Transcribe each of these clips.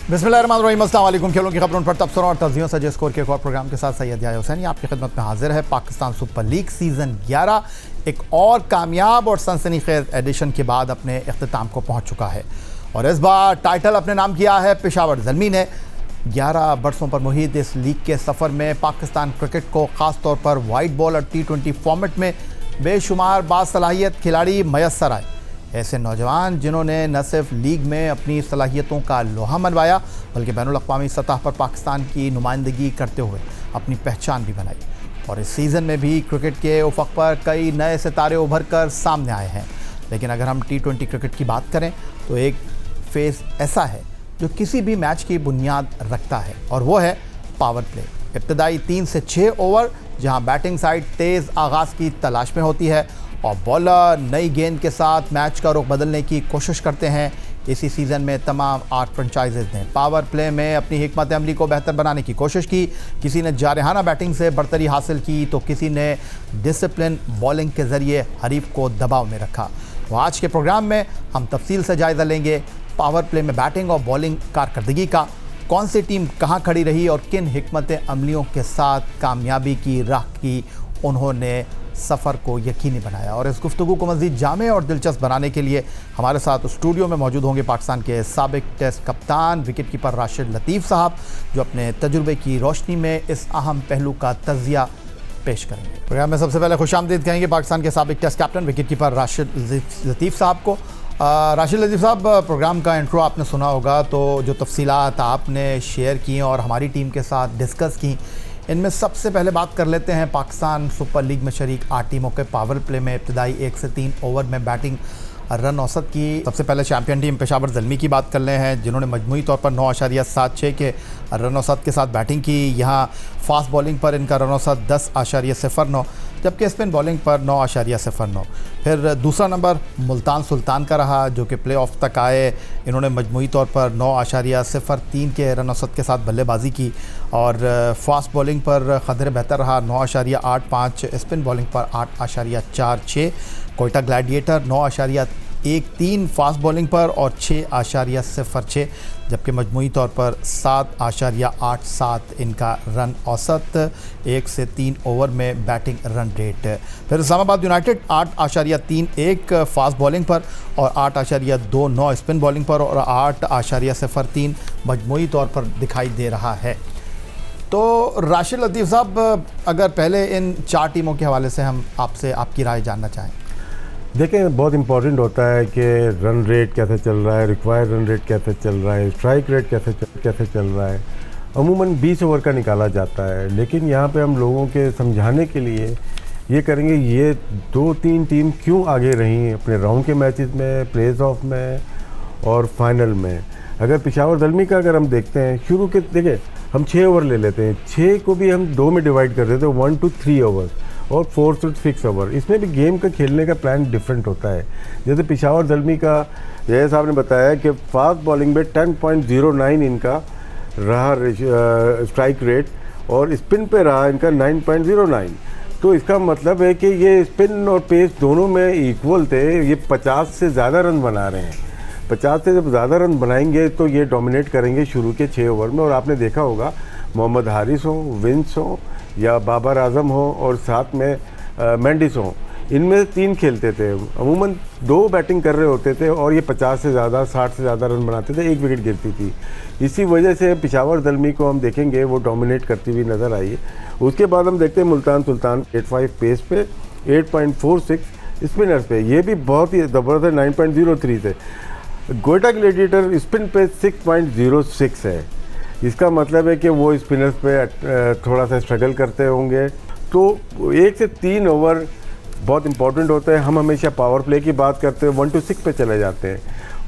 बिस्मिल्लाहिर्रहमानिर्रहीम, अस्सलाम वालेकुम। खेलों की खबरों पर तबसरों और तज्जियों से जो स्कोर के एक और प्रोग्राम के साथ सैयद याह्या हुसैनी आपकी खिदमत में हाजिर है। पाकिस्तान सुपर लीग सीज़न 11 एक और कामयाब और सनसनीखेज एडिशन के बाद अपने इख्तिताम को पहुंच चुका है और इस बार टाइटल अपने नाम किया है पेशावर ज़ल्मी ने। 11 बरसों पर मुहित इस लीग के सफ़र में पाकिस्तान क्रिकेट को ख़ास तौर पर वाइट बॉल और T20 फॉर्मेट में बेशुमार बासलाहियत खिलाड़ी मैसर आए। ऐसे नौजवान जिन्होंने न सिर्फ लीग में अपनी सलाहियतों का लोहा मनवाया बल्कि बैनुल-अक़वामी सतह पर पाकिस्तान की नुमाइंदगी करते हुए अपनी पहचान भी बनाई। और इस सीज़न में भी क्रिकेट के उफ़क़ पर कई नए सितारे उभर कर सामने आए हैं। लेकिन अगर हम T20 क्रिकेट की बात करें तो एक फेज़ ऐसा है जो किसी भी मैच की बुनियाद रखता है और वो है पावर प्ले। इब्तदाई 3 से 6 ओवर जहां बैटिंग साइड तेज़ आगाज़ की तलाश में होती है और बॉलर नई गेंद के साथ मैच का रुख बदलने की कोशिश करते हैं। इसी सीज़न में तमाम 8 फ्रेंचाइजेज़ ने पावर प्ले में अपनी हिकमत अमली को बेहतर बनाने की कोशिश की। किसी ने जारहाना बैटिंग से बरतरी हासिल की तो किसी ने डिसिप्लिन बॉलिंग के ज़रिए हरीफ को दबाव में रखा। तो आज के प्रोग्राम में हम तफसील से जायज़ा लेंगे पावर प्ले में बैटिंग और बॉलिंग कारकर्दगी का, कौन सी टीम कहाँ खड़ी रही और किन हिकमत अमलियों के साथ कामयाबी की राह की उन्होंने सफ़र को यकीनी बनाया। और इस गुफ्तगू को मज़ीद जामे और दिलचस्प बनाने के लिए हमारे साथ स्टूडियो में मौजूद होंगे पाकिस्तान के साबिक टेस्ट कप्तान विकेट कीपर राशिद लतीफ़ साहब, जो अपने तजुर्बे की रोशनी में इस अहम पहलू का तज़िया पेश करेंगे। प्रोग्राम में सबसे पहले खुशामदीद कहेंगे पाकिस्तान के साबिक test captain wicket keeper Rashid Latif साहब को। राशिद लतीफ़ साहब, प्रोग्राम का इंट्रो आपने सुना होगा, तो जो तफसीलात आपने शेयर की और हमारी टीम के साथ डिस्कस की, इनमें सबसे पहले बात कर लेते हैं पाकिस्तान सुपर लीग में शरीक 8 टीमों के पावर प्ले में इब्तदाई 1 से 3 ओवर में बैटिंग रन औसत की। सबसे पहले चैम्पियन टीम पेशावर ज़ल्मी की बात कर रहे हैं जिन्होंने मजमूई तौर पर 9.76 के रन औसत के साथ बैटिंग की। यहाँ फास्ट बॉलिंग पर इनका रन औसत 10.09 जबकि स्पिन बॉलिंग पर 9.09। फिर दूसरा नंबर मुल्तान सुल्तान का रहा जो कि प्ले ऑफ तक आए। इन्होंने मजमूई तौर पर 9.03 के रन औसत के साथ बल्लेबाजी की और फास्ट बॉलिंग पर खदर बेहतर रहा 9.85, स्पिन बॉलिंग पर 8.46। कोयटा ग्लैडिएटर 9.13 फास्ट बॉलिंग पर और 6.06 जबकि मजमूई तौर पर 7.87 इनका रन औसत 1 से 3 ओवर में बैटिंग रन रेट। फिर इस्लामाबाद यूनाइटेड 8.31 फास्ट बॉलिंग पर और 8.29 स्पिन बॉलिंग पर और 8.03 मजमूई तौर पर दिखाई दे रहा है। तो राशिद लतीफ़ साहब, अगर पहले इन 4 टीमों के हवाले से हम आपसे आपकी राय जानना चाहें। देखें, बहुत इंपॉर्टेंट होता है कि रन रेट कैसे चल रहा है, रिक्वायर्ड रन रेट कैसे चल रहा है, स्ट्राइक रेट कैसे चल रहा है। अमूमन 20 ओवर का निकाला जाता है, लेकिन यहाँ पे हम लोगों के समझाने के लिए ये करेंगे ये 2-3 टीम क्यों आगे रही अपने राउंड के मैचेस में, प्लेस ऑफ में और फाइनल में। अगर पेशावर ज़ल्मी का अगर हम देखते हैं शुरू के, देखें हम 6 ओवर ले लेते हैं, 6 को भी हम 2 में डिवाइड कर देते हैं, 1 to 3 ओवर और 4 to 6 ओवर। इसमें भी गेम का खेलने का प्लान डिफरेंट होता है। जैसे पेशावर ज़ल्मी का जय साहब ने बताया कि फास्ट बॉलिंग में 10.09 इनका रहा स्ट्राइक रेट और स्पिन पे रहा इनका 9.09। तो इसका मतलब है कि ये स्पिन और पेस दोनों में इक्वल थे। ये 50 से ज़्यादा रन बना रहे हैं। 50 से जब ज़्यादा रन बनाएंगे तो ये डोमिनेट करेंगे शुरू के 6 ओवर में। और आपने देखा होगा मोहम्मद हारिस हो, विंस हो या बाबर आजम हो और साथ में मेंडिस हो, इनमें 3 खेलते थे। अमूमन 2 बैटिंग कर रहे होते थे और ये 50 से ज़्यादा, 60 से ज़्यादा रन बनाते थे, 1 विकेट गिरती थी। इसी वजह से पेशावर ज़ल्मी को हम देखेंगे वो डोमिनेट करती हुई नज़र आई है। उसके बाद हम देखते हैं मुल्तान सुल्तान 85 पेस पे, 8.46 स्पिनर्स पे, ये भी बहुत ही ज़बरदस्त है, 9.03 से। कोयटा ग्लैडिएटर स्पिन पे 6.06 है। इसका मतलब है कि वो स्पिनर्स पे थोड़ा सा स्ट्रगल करते होंगे। तो 1 से 3 ओवर बहुत इंपॉर्टेंट होते हैं। हम हमेशा पावर प्ले की बात करते हैं, 1 to 6 पे चले जाते हैं।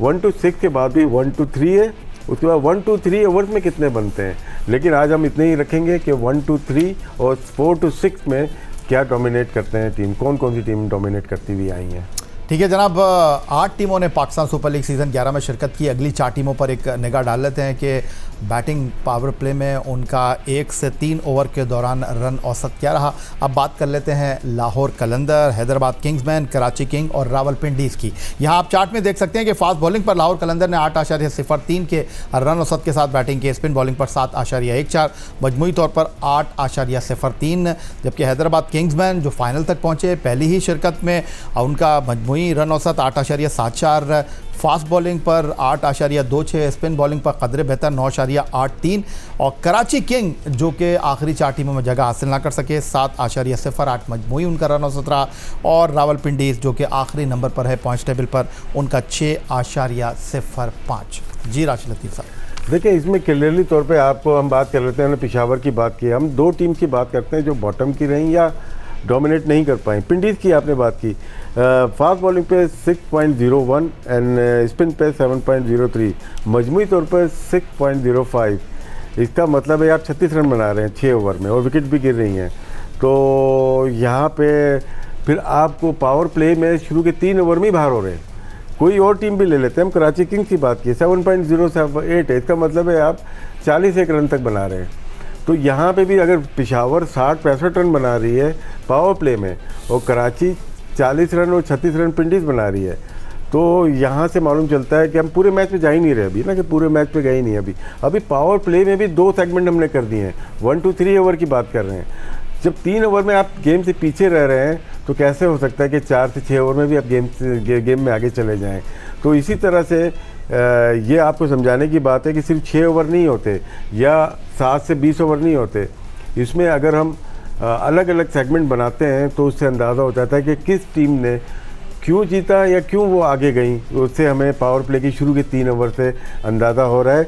1 to 6 के बाद भी 1 to 3 है, उसके बाद 1 to 3 ओवर्स में कितने बनते हैं। लेकिन आज हम इतने ही रखेंगे कि 1 to 3 और 4 to 6 में क्या डोमिनेट करते हैं टीम, कौन कौन सी टीम डोमिनेट करती हुई आई हैं। ठीक है जनाब, 8 टीमों ने पाकिस्तान सुपर लीग सीज़न 11 में शिरकत की। अगली 4 टीमों पर एक निगाह डाल लेते हैं कि बैटिंग पावर प्ले में उनका 1 से 3 ओवर के दौरान रन औसत क्या रहा। अब बात कर लेते हैं लाहौर कलंदर, हैदराबाद किंग्समैन, कराची किंग और रावलपिंडीज़ की। यहाँ आप चार्ट में देख सकते हैं कि फास्ट बॉलिंग पर लाहौर कलंदर ने 8.03 के रन औसत के साथ बैटिंग की। स्पिन बॉलिंग पर 7.14, मजमूई तौर पर 8.03, जबकि हैदराबाद किंग्समैन जो फाइनल तक पहुँचे पहली ही शिरकत में, उनका मजमूई रन औसत 8.74, फास्ट बॉलिंग पर 8.26, स्पिन बॉलिंग पर कदरे बेहतर 9.83 और कराची किंग जो कि आखिरी 4 टीमों में जगह हासिल ना कर सके 7.08 मजमूई उनका रन औसत रहा। और रावलपिंडीज़ जो कि आखिरी नंबर पर है पॉइंट्स टेबल पर, उनका 6.05। जी राशिद लतीफ़ साहब, देखिए इसमें क्लियरली तौर पे आपको हम बात कर लेते हैं, पेशावर की बात की, हम 2 टीम की बात करते हैं जो बॉटम की रहीं या डोमिनेट नहीं कर पाई। पिंडीज़ की आपने बात की, फास्ट बॉलिंग पे 6.01 एंड स्पिन पे 7.03, मजमूई तौर पर 6.05। इसका मतलब है आप 36 रन बना रहे हैं 6 ओवर में और विकेट भी गिर रही हैं। तो यहाँ पे फिर आपको पावर प्ले में शुरू के 3 ओवर में ही बाहर हो रहे हैं। कोई और टीम भी ले लेते हैं, हम कराची किंग्स की बात की 7.078 है, इसका मतलब है आप 41 रन तक बना रहे हैं। तो यहाँ पे भी अगर पेशावर 60-65 रन बना रही है पावर प्ले में और कराची 40 रन और 36 रन पिंडीज़ बना रही है, तो यहाँ से मालूम चलता है कि हम पूरे मैच पे जा ही नहीं रहे अभी ना, कि पूरे मैच पे गए ही नहीं अभी पावर प्ले में भी 2 सेगमेंट हमने कर दिए हैं। 1 to 3 ओवर की बात कर रहे हैं। जब 3 ओवर में आप गेम से पीछे रह रहे हैं तो कैसे हो सकता है कि 4 से 6 ओवर में भी आप गेम में आगे चले जाएँ। तो इसी तरह से ये आपको समझाने की बात है कि सिर्फ 6 ओवर नहीं होते या 7 से 20 ओवर नहीं होते। इसमें अगर हम अलग अलग सेगमेंट बनाते हैं तो उससे अंदाज़ा हो जाता है कि किस टीम ने क्यों जीता या क्यों वो आगे गई। उससे हमें पावर प्ले की शुरू के 3 ओवर से अंदाज़ा हो रहा है।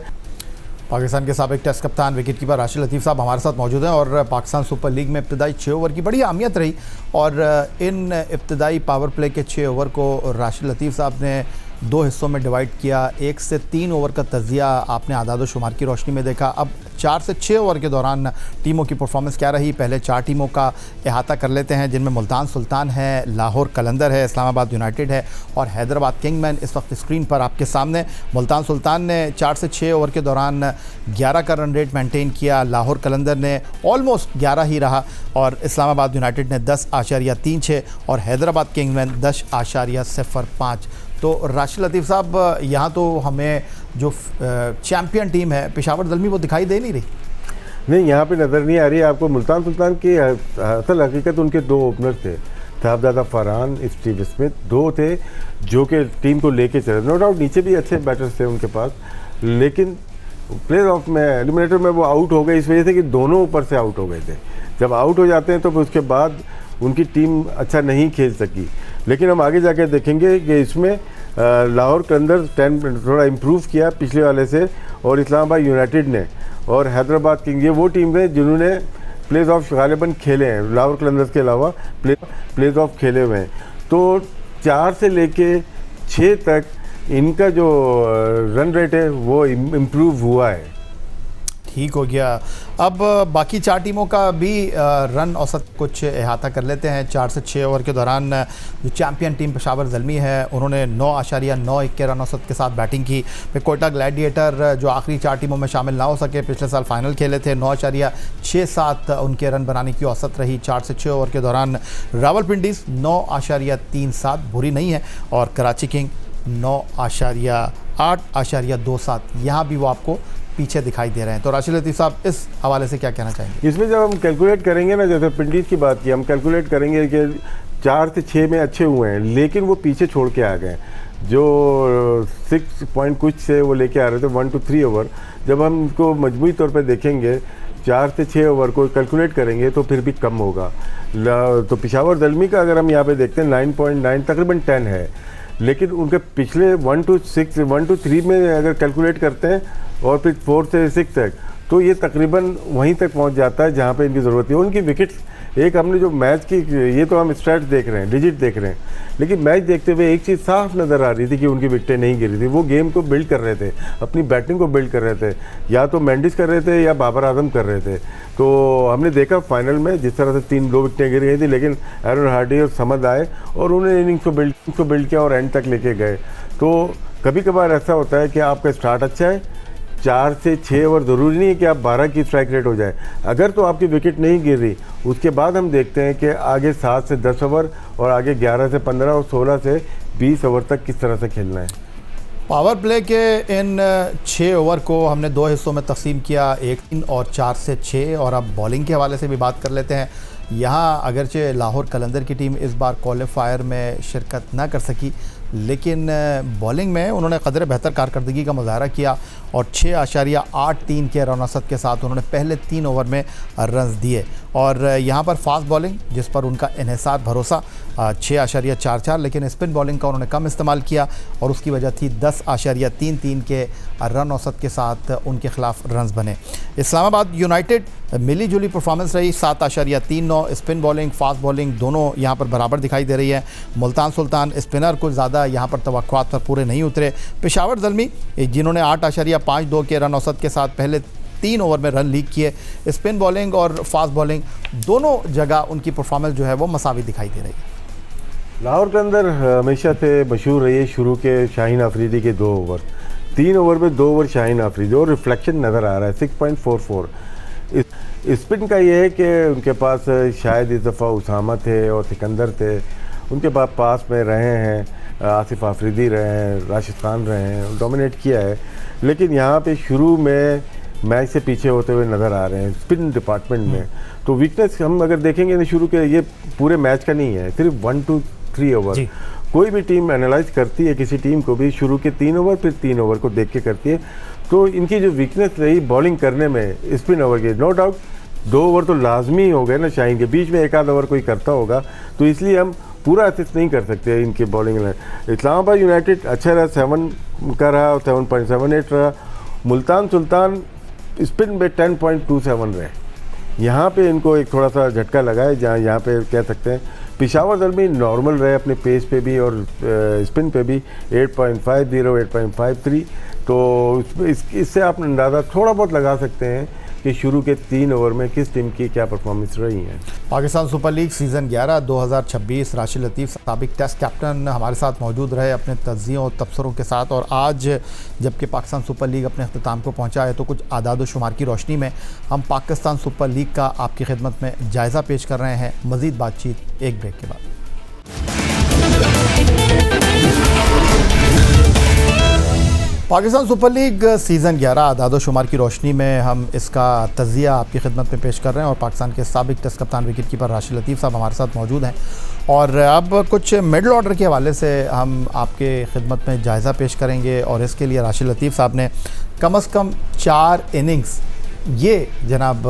पाकिस्तान के साबिक टेस्ट कप्तान विकेट कीपर राशिद लतीफ़ साहब हमारे साथ मौजूद हैं और पाकिस्तान सुपर लीग में इब्तदाई 6 ओवर की बड़ी अहमियत रही और इन इब्तदाई पावर प्ले के 6 ओवर को राशिद लतीफ़ साहब ने 2 हिस्सों में डिवाइड किया। 1 से 3 ओवर का तजिया आपने आदाद शुमार की रोशनी में देखा। अब 4 से 6 ओवर के दौरान टीमों की परफॉर्मेंस क्या रही, पहले 4 टीमों का अहाता कर लेते हैं, जिनमें मुल्तान सुल्तान है, लाहौर कलंदर है, इस्लामाबाद यूनाइटेड है और हैदराबाद किंगमैन इस वक्त स्क्रीन पर आपके सामने। मुल्तान सुल्तान ने 4 से 6 ओवर के दौरान 11 का रन रेट मेंटेन किया, लाहौर कलंदर ने ऑलमोस्ट 11 ही रहा और इस्लामाबाद यूनाइटेड ने 10.36 और हैदराबाद किंगमैन 10.05। तो राशिद लतीफ़ साहब, यहाँ तो हमें जो चैम्पियन टीम है पेशावर ज़ल्मी वो दिखाई दे नहीं रही। नहीं, यहाँ पे नज़र नहीं आ रही है आपको। मुल्तान सुल्तान की असल हकीकत उनके 2 ओपनर थे, साहबजादा फरहान, स्टीव स्मिथ, 2 थे जो कि टीम को लेके चले। नो डाउट नीचे भी अच्छे बैटर्स थे उनके पास, लेकिन प्ले ऑफ में एलिमिनेटर में वो आउट हो गए इस वजह से कि दोनों ऊपर से आउट हो गए थे। जब आउट हो जाते हैं तो उसके बाद उनकी टीम अच्छा नहीं खेल सकी। लेकिन हम आगे जाकर देखेंगे कि इसमें लाहौर कलंदर थोड़ा इम्प्रूव किया पिछले वाले से और इस्लामाबाद यूनाइटेड ने और हैदराबाद किंग, ये वो टीम है जिन्होंने प्लेज ऑफ गालिबन खेले हैं। लाहौर कलंदर के अलावा प्लेज ऑफ खेले हुए हैं। तो 4 से लेके 6 तक इनका जो रन रेट है वो इम्प्रूव हुआ है। ठीक हो गया। अब बाकी 4 टीमों का भी रन औसत कुछ अहाता कर लेते हैं। 4 से 6 ओवर के दौरान जो चैम्पियन टीम पेशावर ज़ल्मी है उन्होंने 9.91 के रन औसत के साथ बैटिंग की। फिर कोयटा ग्लैडिएटर जो आखिरी 4 टीमों में शामिल ना हो सके, पिछले साल फाइनल खेले थे, 9.67 उनके रन बनाने की औसत रही 4 से 6 ओवर के दौरान। रावलपिंडीज़ 9.37 बुरी नहीं है और कराची किंग 9.827, यहाँ भी वो आपको पीछे दिखाई दे रहे हैं। तो राशिद लतीफ़ साहब इस हवाले से क्या कहना चाहेंगे? इसमें जब हम कैलकुलेट करेंगे ना, जैसे पिंडीज़ की बात की, हम कैलकुलेट करेंगे कि 4 से 6 में अच्छे हुए हैं लेकिन वो पीछे छोड़ के आ गए। जो 6 पॉइंट कुछ से वो लेके आ रहे थे 1 to 3 ओवर, जब हम उनको मजमूई तौर पे देखेंगे 4 से 6 ओवर को कैलकुलेट करेंगे तो फिर भी कम होगा। तो पेशावर ज़ल्मी का अगर हम यहाँ पे देखते हैं 9.9 तकरीबन 10 है, लेकिन उनके पिछले 1 to 3 में अगर कैलकुलेट करते हैं और फिर 4 से 6 तक, तो ये तकरीबन वहीं तक पहुंच जाता है जहां पे इनकी ज़रूरत है। उनकी विकेट्स एक हमने जो मैच की, ये तो हम स्टैट्स देख रहे हैं, डिजिट देख रहे हैं, लेकिन मैच देखते हुए एक चीज़ साफ नज़र आ रही थी कि उनकी विकेटें नहीं गिरी थी। वो गेम को बिल्ड कर रहे थे, अपनी बैटिंग को बिल्ड कर रहे थे, या तो मेंडिस कर रहे थे या बाबर आजम कर रहे थे। तो हमने देखा फाइनल में जिस तरह से 2 विकेटें गिर गई थी, लेकिन एरन हार्डी और समद आए और उन्होंने इनिंग्स को बिल्ड किया और एंड तक लेके गए। तो कभी कभार ऐसा होता है कि आपका स्टार्ट अच्छा है, 4 से 6 ओवर, ज़रूरी नहीं है कि आप 12 की स्ट्राइक रेट हो जाए। अगर तो आपकी विकेट नहीं गिर रही, उसके बाद हम देखते हैं कि आगे 7 से 10 ओवर और आगे 11 से 15 और 16 से 20 ओवर तक किस तरह से खेलना है। पावर प्ले के इन 6 ओवर को हमने 2 हिस्सों में तकसीम किया, 1 और 4 से 6। और अब बॉलिंग के हवाले से भी बात कर लेते हैं। यहाँ अगरचे लाहौर कलंदर की टीम इस बार क्वालिफायर में शिरकत ना कर सकी, लेकिन बॉलिंग में उन्होंने कदर बेहतर कारकर्दगी का मुजाहरा किया और 6.83 के रन औसत के साथ उन्होंने पहले 3 ओवर में रन्स दिए। और यहाँ पर फास्ट बॉलिंग जिस पर उनका इन्हिसार भरोसा 6.44, लेकिन स्पिन बॉलिंग का उन्होंने कम इस्तेमाल किया और उसकी वजह थी 10.33 के रन औसत के साथ उनके खिलाफ रन्स बने। इस्लामाबाद यूनाइटेड मिली जुली परफॉर्मेंस रही, 7.39। स्पिन बॉलिंग फास्ट बॉलिंग दोनों यहाँ पर बराबर दिखाई दे रही है। मुल्तान सुल्तान स्पिनर कुछ ज़्यादा यहाँ पर तवक्कुआत पर पूरे नहीं उतरे। पेशावर ज़ल्मी जिन्होंने 8.52 के रन औसत के साथ पहले 3 ओवर में रन लीक किए। स्पिन बॉलिंग और फास्ट बॉलिंग दोनों जगह उनकी परफॉर्मेंस जो है वो मसावी दिखाई दे रही है। लाहौर के अंदर हमेशा से मशहूर रही है शुरू के शाहीन आफरीदी के 2 ओवर, 3 ओवर में 2 ओवर शाहीन आफरीदी और रिफ्लेक्शन नज़र आ रहा है 6.44। स्पिन का ये है कि उनके पास शायद इस दफ़ा उसामा थे और सिकंदर थे, उनके बाद पास में रहे हैं, आसिफ आफरीदी रहे हैं, राशिद खान रहे हैं, डोमिनेट किया है। लेकिन यहाँ पे शुरू में मैच से पीछे होते हुए नज़र आ रहे हैं स्पिन डिपार्टमेंट में। तो वीकनेस हम अगर देखेंगे तो शुरू के ये पूरे मैच का नहीं है, सिर्फ 1 to 3 ओवर। कोई भी टीम एनालाइज करती है किसी टीम को भी शुरू के 3 ओवर फिर 3 ओवर को देख के करती है। तो इनकी जो वीकनेस रही बॉलिंग करने में स्पिन ओवर की, नो डाउट 2 ओवर तो लाजमी हो गए ना शाहीन के, बीच में 1 आध ओवर कोई करता होगा, तो इसलिए हम पूरा असिस्ट नहीं कर सकते इनके बॉलिंग में। इस्लामाबाद यूनाइटेड अच्छा रहा, 7 का रहा और 7.78 रहा। मुल्तान सुल्तान स्पिन में 10.27 रहे। यहाँ पे इनको एक थोड़ा सा झटका लगा है, जहाँ यहाँ पे कह सकते हैं। पेशावर ज़ल्मी नॉर्मल रहे अपने पेस पे भी और स्पिन पे भी 8.50, 8.53। तो इससे आप अंदाज़ा थोड़ा बहुत लगा सकते हैं कि शुरू के 3 ओवर में किस टीम की क्या परफॉर्मेंस रही है। Pakistan super league season 11 2026 Rashid Latif साबिक टेस्ट कैप्टन हमारे साथ मौजूद रहे अपने तज्ज़ियों और तबसरों के साथ। और आज जबकि पाकिस्तान सुपर लीग अपने अख्ताम को पहुंचा है, तो कुछ आदाद व शुमार की रोशनी में हम पाकिस्तान सुपर लीग का आपकी खिदमत में जायज़ा पेश कर रहे हैं। मज़ीद बातचीत एक ब्रेक के बाद। पाकिस्तान सुपर लीग सीज़न 11 आदाद शुमार की रोशनी में हम इसका तज़िया आपकी खिदमत में पेश कर रहे हैं और पाकिस्तान के साबिक टेस्ट कप्तान विकेट कीपर राशिद लतीफ़ साहब हमारे साथ मौजूद हैं। और अब कुछ मिडल ऑर्डर के हवाले से हम आपके खिदमत में जायज़ा पेश करेंगे और इसके लिए राशिद लतीफ़ साहब ने कम से कम 4 इनिंग्स ये जनाब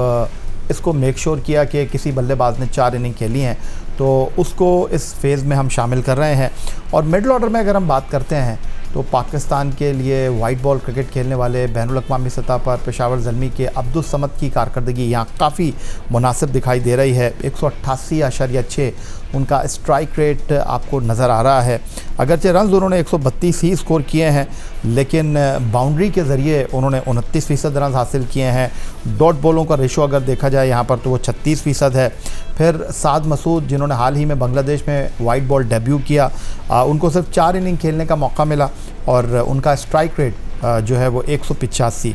इसको मेक श्योर किया कि किसी बल्लेबाज ने 4 इनिंग खेली हैं, तो उसको इस फेज़ में हम शामिल कर रहे हैं। और मिडल ऑर्डर में अगर हम बात करते हैं तो पाकिस्तान के लिए वाइट बॉल क्रिकेट खेलने वाले बैनुल अक़वामी सतह पर पेशावर ज़ल्मी के अब्दुल समद की कारकर्दगी यहाँ काफ़ी मुनासिब दिखाई दे रही है। 188.6 उनका स्ट्राइक रेट आपको नज़र आ रहा है। अगरचे रन उन्होंने 132 ही स्कोर किए हैं, लेकिन बाउंड्री के ज़रिए उन्होंने 29% रन हासिल किए हैं। डॉट बॉलों का रेशो अगर देखा जाए यहाँ पर तो वो 36% है। फिर साद मसूद जिन्होंने हाल ही में बांग्लादेश में वाइट बॉल डेब्यू किया, उनको सिर्फ 4 इनिंग खेलने का मौका मिला और उनका स्ट्राइक रेट जो है वो 185।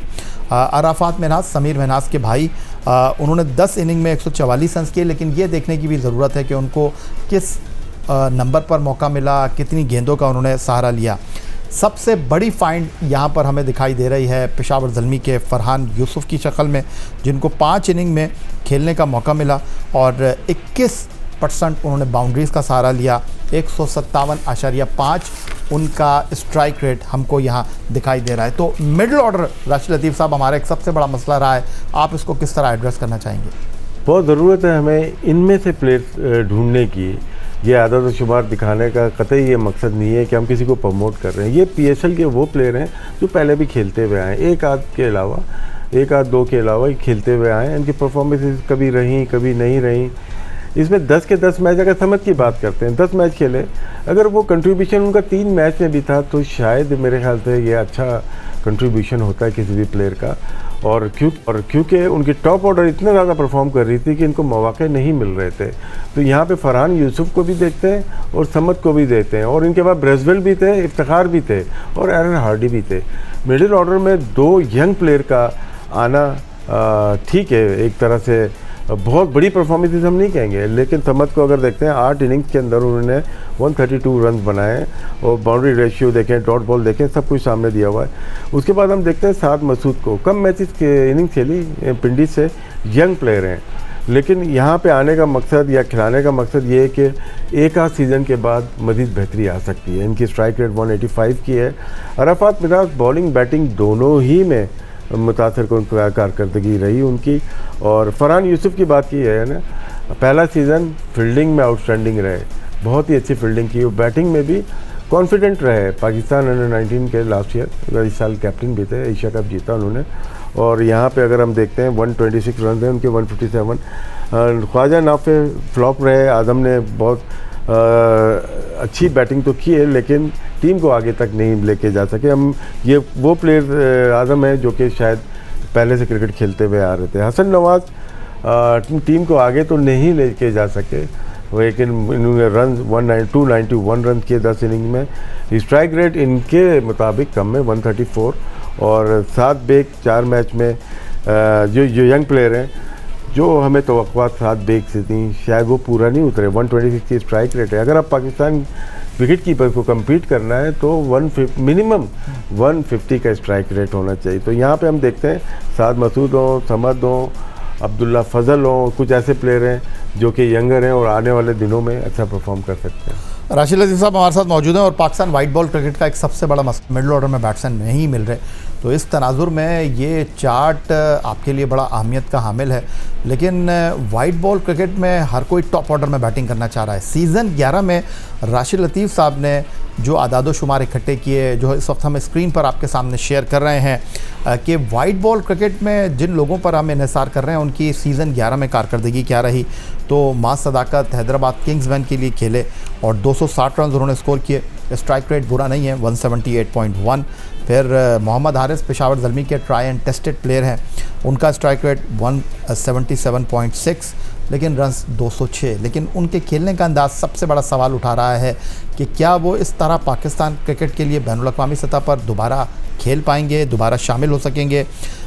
अराफात महनाज समीर महनाज के भाई, उन्होंने 10 इनिंग में 144 रन किए, लेकिन ये देखने की भी ज़रूरत है कि उनको किस नंबर पर मौका मिला, कितनी गेंदों का उन्होंने सहारा लिया। सबसे बड़ी फाइंड यहाँ पर हमें दिखाई दे रही है पेशावर ज़ल्मी के फरहान यूसुफ की शक्ल में, जिनको 5 इनिंग में खेलने का मौका मिला और 21% उन्होंने बाउंड्रीज़ का सहारा लिया। 157.5 उनका स्ट्राइक रेट हमको यहाँ दिखाई दे रहा है। तो मिडल ऑर्डर राशिद लतीफ़ साहब हमारा एक सबसे बड़ा मसला रहा है, आप इसको किस तरह एड्रेस करना चाहेंगे? बहुत ज़रूरत है हमें इनमें से प्लेयर्स ढूंढने की। ये आदत व शुमार दिखाने का कतई ये मकसद नहीं है कि हम किसी को प्रमोट कर रहे हैं। ये PSL के वो प्लेयर हैं जो पहले भी खेलते हुए आए, एक आध दो के अलावा खेलते हुए आए। इनकी परफॉर्मेंस कभी रहीं कभी नहीं रहीं, इसमें 10 के 10 मैच, अगर समझ की बात करते हैं 10 मैच खेले, अगर वो कंट्रीब्यूशन उनका 3 मैच में भी था तो शायद मेरे ख्याल से ये अच्छा कंट्रीब्यूशन होता है किसी भी प्लेयर का। और क्योंकि उनकी टॉप ऑर्डर इतना ज़्यादा परफॉर्म कर रही थी कि इनको मौके नहीं मिल रहे थे, तो यहाँ पे फरहान यूसुफ को भी देखते हैं और समद को भी देखते हैं, और इनके बाद ब्रेसवेल भी थे, इफ्तिखार भी थे और एरन हार्डी भी थे। मिडिल ऑर्डर में 2 यंग प्लेयर का आना ठीक है, एक तरह से बहुत बड़ी परफॉर्मेंस हम नहीं कहेंगे, लेकिन समद को अगर देखते हैं 8 इनिंग्स के अंदर उन्होंने 132 रन बनाए और बाउंड्री रेशियो देखें, डॉट बॉल देखें, सब कुछ सामने दिया हुआ है। उसके बाद हम देखते हैं साद मसूद को, कम मैचेस के इनिंग्स खेली, पिंडी से, यंग प्लेयर हैं, लेकिन यहाँ पे आने का मकसद या खिलाने का मकसद ये है कि एक आध सीज़न के बाद मज़ीद बेहतरी आ सकती है। इनकी स्ट्राइक रेट 185 की है। अराफात मिराज बॉलिंग बैटिंग दोनों ही में मुतासर कौन कारकर्दगी रही उनकी। और फरहान यूसुफ की बात की है ना, पहला सीज़न फील्डिंग में आउटस्टैंडिंग रहे, बहुत ही अच्छी फील्डिंग की, बैटिंग में भी कॉन्फिडेंट रहे। पाकिस्तान अंडर-19 के लास्ट ईयर इस साल कैप्टन भी थे, एशिया कप जीता उन्होंने। और यहाँ पे अगर हम देखते हैं 126 रन हैं उनके, 157। ख्वाजा नाफे फ्लॉप रहे, आदम ने बहुत अच्छी बैटिंग तो की है लेकिन टीम को आगे तक नहीं लेके जा सके। हम ये वो प्लेयर आदम है जो कि शायद पहले से क्रिकेट खेलते हुए आ रहे थे। हसन नवाज टीम को आगे तो नहीं लेके जा सके, लेकिन इन्होंने रन 291 रन किए 10 इनिंग में। स्ट्राइक रेट इनके मुताबिक कम है 134, और 7 बेग 4 मैच में। जो यंग प्लेयर हैं जो हमें तवक्कुआत 7 बेग से थी, शायद वो पूरा नहीं उतरे। 126 की स्ट्राइक रेट है। अगर आप पाकिस्तान विकेट कीपर को compete करना है तो मिनिमम 150 का स्ट्राइक रेट होना चाहिए। तो यहाँ पे हम देखते हैं साद मसूद हो, समद हो, अब्दुल्ला फजल हो, कुछ ऐसे प्लेयर हैं जो कि यंगर हैं और आने वाले दिनों में अच्छा परफॉर्म कर सकते हैं। राशिद लतीफ़ साहब हमारे साथ मौजूद हैं, और पाकिस्तान वाइट बॉल क्रिकेट का एक सबसे बड़ा मसला, मिडिल ऑर्डर में बैट्समैन नहीं मिल रहे। तो इस तनाजुर में ये चार्ट आपके लिए बड़ा अहमियत का हामिल है, लेकिन वाइट बॉल क्रिकेट में हर कोई टॉप ऑर्डर में बैटिंग करना चाह रहा है। सीज़न 11 में राशिद लतीफ़ साहब ने जो आदादो शुमार इकट्ठे किए, जो इस वक्त हम स्क्रीन पर आपके सामने शेयर कर रहे हैं, कि वाइट बॉल क्रिकेट में जिन लोगों पर हम इन्हिसार कर रहे हैं उनकी सीज़न 11 में कारकर्दगी क्या रही। तो मां सदाकत हैदराबाद किंग्समैन के लिए खेले और 260 रन उन्होंने स्कोर किए। स्ट्राइक रेट बुरा नहीं है, 178.1। फिर मोहम्मद हारिस पेशावर ज़ल्मी के ट्राई एंड टेस्टेड प्लेयर हैं, उनका स्ट्राइक रेट 177.6, लेकिन रन्स 206। लेकिन उनके खेलने का अंदाज़ सबसे बड़ा सवाल उठा रहा है कि क्या वो इस तरह पाकिस्तान क्रिकेट के लिए बैनुल अक़वामी सतह पर दोबारा खेल पाएंगे, दोबारा शामिल हो सकेंगे।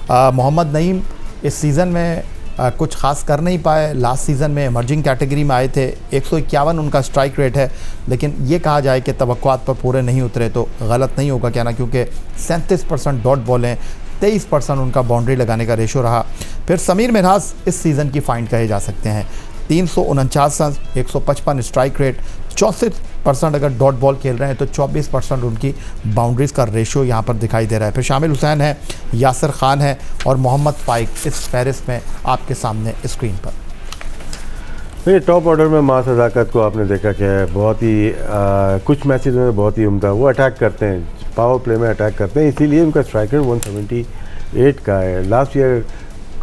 मोहम्मद नईम इस सीज़न में कुछ ख़ास कर नहीं पाए। लास्ट सीज़न में इमर्जिंग कैटेगरी में आए थे, 151 उनका स्ट्राइक रेट है, लेकिन ये कहा जाए कि तवक्कुआत पर पूरे नहीं उतरे तो गलत नहीं होगा कहना, क्योंकि 37% डॉट बॉल हैं, 23% उनका बाउंड्री लगाने का रेशो रहा। फिर समीर मिन्हाज इस सीज़न की फाइंड कहे जा सकते हैं, 349 रन, 155 स्ट्राइक रेट, 64% अगर डॉट बॉल खेल रहे हैं तो 24% उनकी बाउंड्रीज़ का रेशो यहाँ पर दिखाई दे रहा है। फिर शामिल हुसैन है, यासिर खान है और मोहम्मद फ़ाइक इस फहरिस्त में आपके सामने स्क्रीन पर। ये टॉप ऑर्डर में मां सदाकत को आपने देखा क्या है, बहुत ही कुछ मैचेस में बहुत ही उम्दा, वो अटैक करते हैं, पावर प्ले में अटैक करते हैं, इसीलिए उनका स्ट्राइक रेट 178 का है। लास्ट ईयर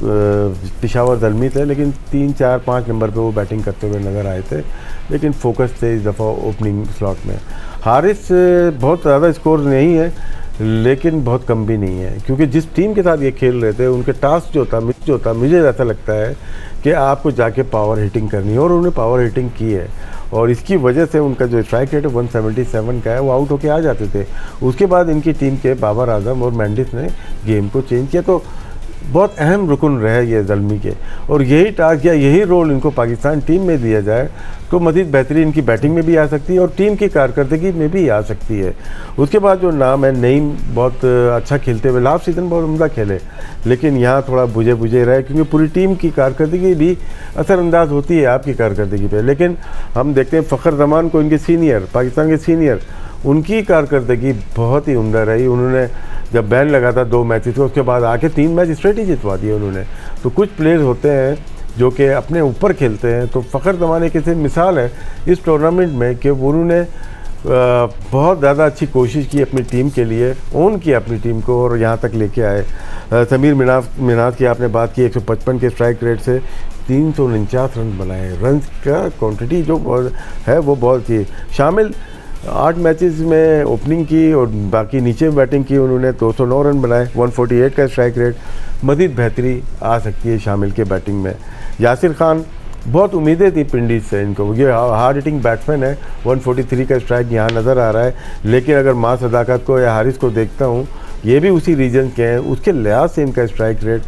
पेशावर ज़ल्मी थे, लेकिन 3, 4, 5 नंबर पे वो बैटिंग करते हुए नज़र आए थे, लेकिन फोकस थे इस दफ़ा ओपनिंग स्लॉट में। हारिस बहुत ज़्यादा स्कोर नहीं है, लेकिन बहुत कम भी नहीं है, क्योंकि जिस टीम के साथ ये खेल रहे थे उनके टास्क जो था मुझे ऐसा लगता है कि आपको जाके पावर हिटिंग करनी है, और उन्होंने पावर हिटिंग की है, और इसकी वजह से उनका जो स्ट्राइक रेट है 177 का है, वो आउट होके आ जाते थे। उसके बाद इनकी टीम के बाबर आजम और मेंडिस ने गेम को चेंज किया, तो बहुत अहम रुकन रहे ये ज़ल्मी के, और यही टास्क या यही रोल इनको पाकिस्तान टीम में दिया जाए तो मज़ीद बेहतरी इनकी बैटिंग में भी आ सकती है और टीम की कारकर्दगी में भी आ सकती है। उसके बाद जो नाम है नईम, बहुत अच्छा खेलते हुए लास्ट सीज़न बहुत उम्दा खेले, लेकिन यहाँ थोड़ा बुझे रहे, क्योंकि पूरी टीम की कारकर्दगी भी असरअंदाज होती है आपकी कारकर्दगी पे। लेकिन हम देखते हैं फ़खर जमान को, इनके सीनियर, पाकिस्तान के सीनियर, उनकी कारकर्दगी बहुत ही उम्दा रही। उन्होंने जब बैन लगा था 2 मैचेस को, उसके बाद आके 3 मैच स्ट्रेट ही जितवा दिए उन्होंने। तो कुछ प्लेयर्स होते हैं जो कि अपने ऊपर खेलते हैं, तो फ़खर जमान एक ऐसी मिसाल है इस टूर्नामेंट में कि उन्होंने बहुत ज़्यादा अच्छी कोशिश की अपनी टीम के लिए, ओन किया अपनी टीम को और यहाँ तक लेके आए। समीर मिनाज की आपने बात की, 155 के स्ट्राइक रेट से 349 रन बनाए। रन का क्वांटिटी जो है वो बहुत ही शामिल। 8 मैचेस में ओपनिंग की और बाकी नीचे बैटिंग की, उन्होंने 209 रन बनाए, 148 का स्ट्राइक रेट। मज़ीद बेहतरी आ सकती है शामिल के बैटिंग में। यासिर खान, बहुत उम्मीदें थी पिंडीज से इनको, ये हार्ड हिटिंग बैट्समैन है। 143 का स्ट्राइक यहाँ नज़र आ रहा है, लेकिन अगर मां सदाकत को या हारिस को देखता हूँ, ये भी उसी रीजन के हैं, उसके लिहाज से इनका स्ट्राइक रेट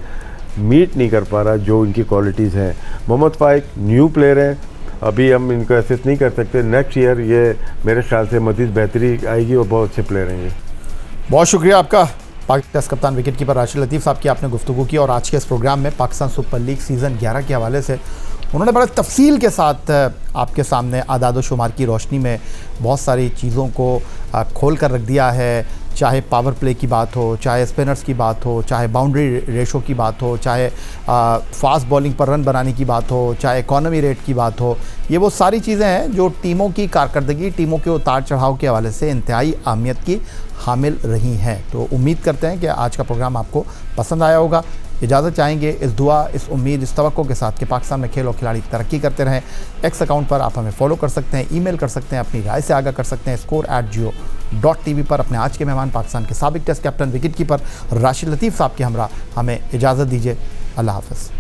मीट नहीं कर पा रहा जो इनकी क्वालिटीज़ हैं। मोहम्मद फाइक न्यू प्लेयर हैं, अभी हम इनको असेस नहीं कर सकते। नेक्स्ट ईयर ये मेरे ख्याल से मज़ीद बेहतरी आएगी और बहुत अच्छे प्लेयर हैं ये। बहुत शुक्रिया आपका पाकिस्तान टेस्ट कप्तान विकेट कीपर राशिद लतीफ़ साहब की आपने गुफ्तगू की, और आज के इस प्रोग्राम में पाकिस्तान सुपर लीग सीज़न 11 के हवाले से उन्होंने बड़े तफसील के साथ आपके सामने आदाद व शुमार की रोशनी में बहुत सारी चीज़ों को खोल कर रख दिया है। चाहे पावर प्ले की बात हो, चाहे स्पिनर्स की बात हो, चाहे बाउंड्री रेशो की बात हो, चाहे फास्ट बॉलिंग पर रन बनाने की बात हो, चाहे इकॉनमी रेट की बात हो, ये वो सारी चीज़ें हैं जो टीमों की कारकर्दगी, टीमों के उतार चढ़ाव के हवाले से इंतहाई अहमियत की हामिल रही हैं। तो उम्मीद करते हैं कि आज का प्रोग्राम आपको पसंद आया होगा। इजाज़त चाहेंगे इस दुआ, इस उम्मीद, इस तवक्को के साथ कि पाकिस्तान में खेल और खिलाड़ी तरक्की करते रहें। एक्स अकाउंट पर आप हमें फॉलो कर सकते हैं, ईमेल कर सकते हैं, अपनी राय से आगाह कर सकते हैं score@geo.tv पर। अपने आज के मेहमान पाकिस्तान के साबिक test captain wicket keeper Rashid Latif साहब के हमरा हमें इजाज़त दीजिए। अल्लाह हाफ़िज़।